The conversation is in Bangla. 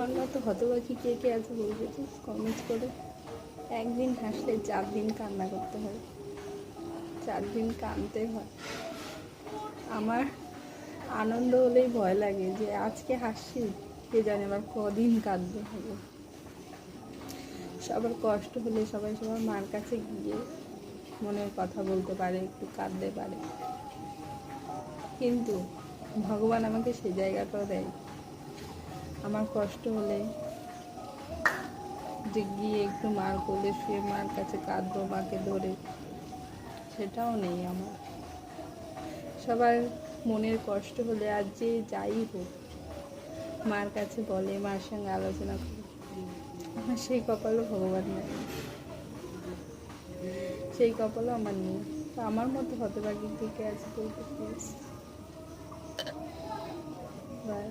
আমার মতো হতবাকি কে কে আছে বলবে তো কমেন্ট করে। একদিন হাসলে 4 দিন কান্না করতে হয়, 4 দিন কাঁদতে হয়। আমার আনন্দ হলেই ভয় লাগে যে আজকে হাসছি, কে জানে আবার কদিন কাঁদতে হবে। সবার কষ্ট হলে সবাই সবার মার কাছে গিয়ে মনের কথা বলতে পারে, একটু কাঁদতে পারে, কিন্তু ভগবান আমাকে সেই জায়গাটাও দেয়। আমার কষ্ট হলে যে গিয়ে একটু মার কোলে শুয়ে মার কাছে কাঁদবো, মাকে ধরে, সেটাও নেই আমার। সবার মনের কষ্ট হলে আর যে যাই হোক মার কাছে বলে, মার সঙ্গে আলোচনা করে। আমার সেই কপালও ভগবান নেই, সেই কপালও আমার নেই। তো আমার মতো হতভাগী কে আছে বলতে প্লিজ। বাই।